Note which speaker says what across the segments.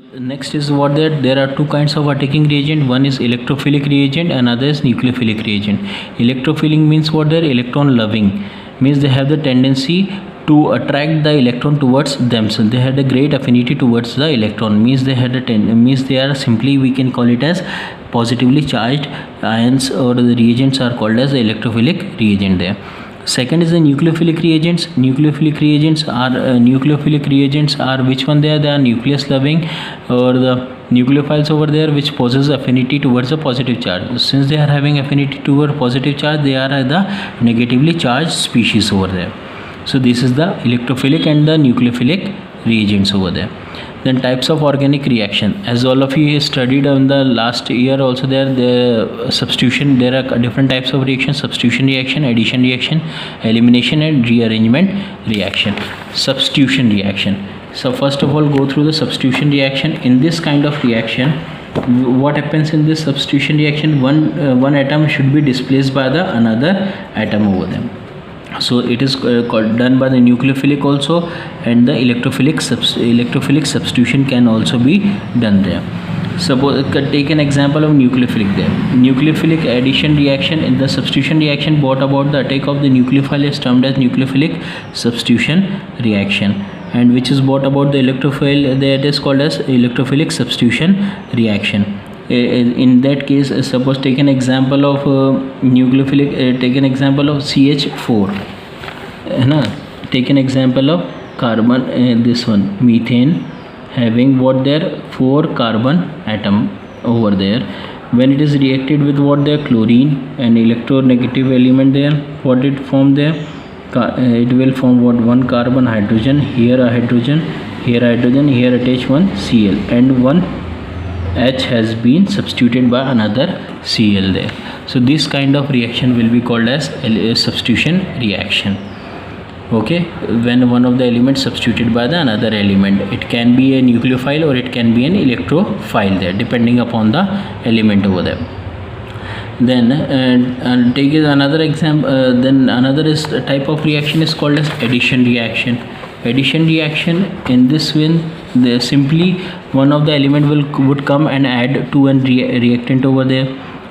Speaker 1: Next is what there are two kinds of attacking reagent. One is electrophilic reagent, another is nucleophilic reagent. Electrophilic means what they're electron loving, means they have the tendency to attract the electron towards themselves. They had a great affinity towards the electron, means they had a means they are simply, we can call it as positively charged ions, or the reagents are called as the electrophilic reagent there. Second is the nucleophilic reagents. Nucleophilic reagents are which one? They are nucleus loving, or the nucleophiles over there which possess affinity towards a positive charge. Since they are having affinity toward positive charge, they are the negatively charged species over there. So this is the electrophilic and the nucleophilic reagents over there. Then types of organic reaction, as all of you studied in the last year also, the substitution, there are different types of reaction: substitution reaction, addition reaction, elimination and rearrangement reaction. Substitution reaction. So first of all, go through the substitution reaction. In this kind of reaction, what happens in this substitution reaction? One atom should be displaced by the another atom over them. So it is done by the nucleophilic also, and the electrophilic substitution can also be done there. Suppose take an example of nucleophilic there. Nucleophilic addition reaction. In the substitution reaction brought about, the attack of the nucleophile is termed as nucleophilic substitution reaction, and which is brought about the electrophile, that is called as electrophilic substitution reaction. In that case, suppose take an example of nucleophilic, take an example of CH4, take an example of carbon, this one methane, having what there 4 carbon atom over there. When it is reacted with what there chlorine, an electronegative element there, what it form there, it will form what 1 carbon hydrogen, here a hydrogen, here hydrogen, here attach one Cl, and one H has been substituted by another Cl there. So this kind of reaction will be called as a substitution reaction. Okay, when one of the elements substituted by the another element, it can be a nucleophile or it can be an electrophile there, depending upon the element over there. Then take another example. Then another is type of reaction is called as addition reaction. Addition reaction, in this way, simply one of the element would come and add to an reactant over there.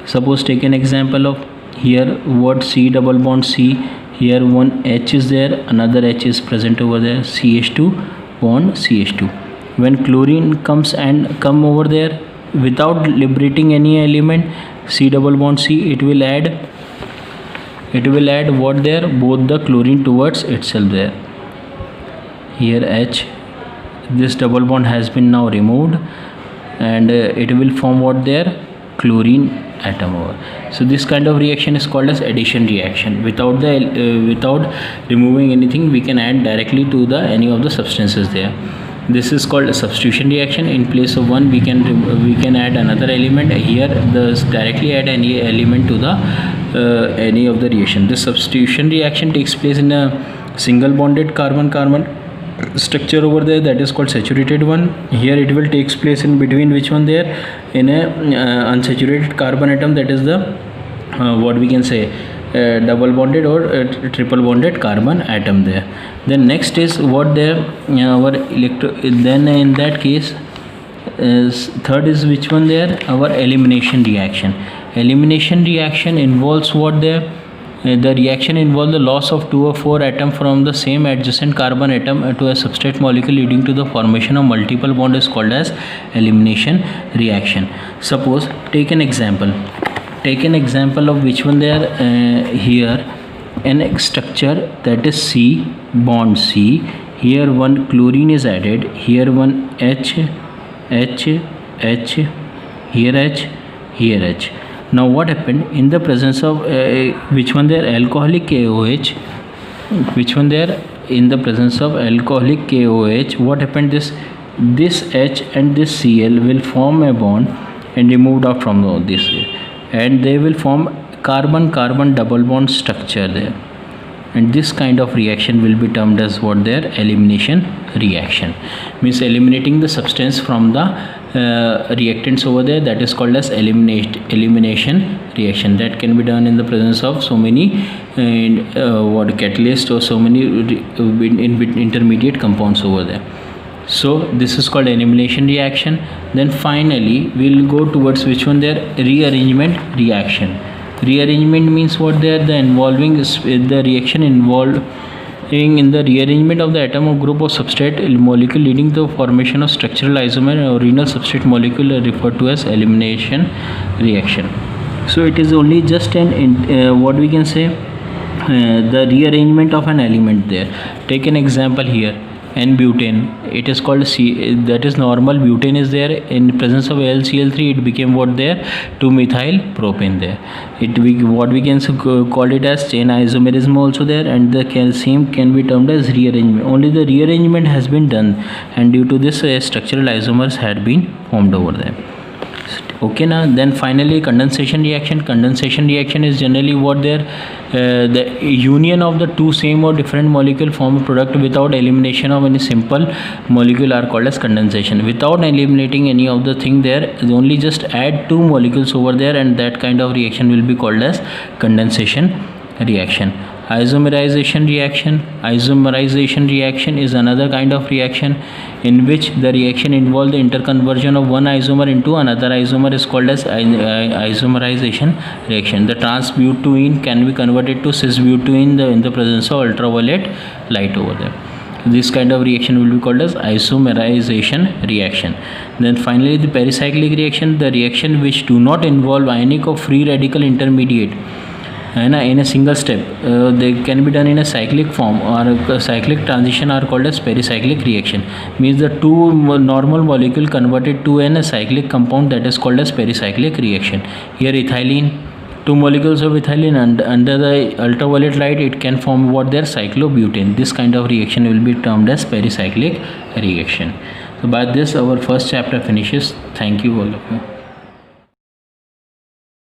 Speaker 1: Suppose take an example of here what C double bond C, here one H is there, another H is present over there, CH2 bond CH2. When chlorine comes over there without liberating any element, C double bond C, it will add what there, both the chlorine towards itself there. Here H, this double bond has been now removed, and it will form what there, chlorine atom over. So this kind of reaction is called as addition reaction. Without removing anything, we can add directly to the any of the substances there. This is called a substitution reaction. In place of one, we can add another element. Here directly add any element to the any of the reaction. This substitution reaction takes place in a single bonded carbon-carbon structure over there, that is called saturated one. Here it will takes place in between which one there, in a unsaturated carbon atom, that is the what we can say double bonded or triple bonded carbon atom there. Then next is what there our then in that case third is which one there, our elimination reaction. Elimination reaction involves what there, the reaction involves the loss of 2 or 4 atoms from the same adjacent carbon atom to a substrate molecule, leading to the formation of multiple bonds, is called as elimination reaction. Suppose take an example of which one there, here an structure, that is C bond C, here one chlorine is added, here one H, here H, here H. Now what happened in the presence of which one there, alcoholic KOH, which one there, in the presence of alcoholic KOH, what happened, this H and this Cl will form a bond and removed out from this way, and they will form carbon-carbon double bond structure there, and this kind of reaction will be termed as what there, elimination reaction. Means eliminating the substance from the reactants over there, that is called as elimination reaction. That can be done in the presence of so many catalyst or so many intermediate compounds over there. So this is called elimination reaction. Then finally we'll go towards which one there, rearrangement reaction. Rearrangement means what there, the involving the reaction involving in the rearrangement of the atom or group of substrate molecule leading to the formation of structural isomer or original substrate molecule referred to as elimination reaction. So it is only just an what we can say, the rearrangement of an element there. Take an example here, N-butane, it is called C, that is normal butane is there, in presence of LCl3 it became what there, 2-methyl propane there. What we can call it as chain isomerism also there, and the same can be termed as rearrangement. Only the rearrangement has been done, and due to this structural isomers had been formed over there. Okay, now then finally condensation reaction. Condensation reaction is generally what there, the union of the two same or different molecule form a product without elimination of any simple molecule are called as condensation. Without eliminating any of the thing there, only just add two molecules over there, and that kind of reaction will be called as condensation reaction. Isomerization reaction. Isomerization reaction is another kind of reaction in which the reaction involves the interconversion of one isomer into another isomer is called as isomerization reaction. The trans-butene can be converted to cis-butene in the presence of ultraviolet light over there. This kind of reaction will be called as isomerization reaction. Then finally the pericyclic reaction, the reaction which do not involve ionic or free radical intermediate in a single step, they can be done in a cyclic form or a cyclic transition are called as pericyclic reaction. Means the two normal molecule converted to a cyclic compound, that is called as pericyclic reaction. Here ethylene, two molecules of ethylene, and under the ultraviolet light it can form what their cyclobutane. This kind of reaction will be termed as pericyclic reaction. So by this our first chapter finishes. Thank you all of you.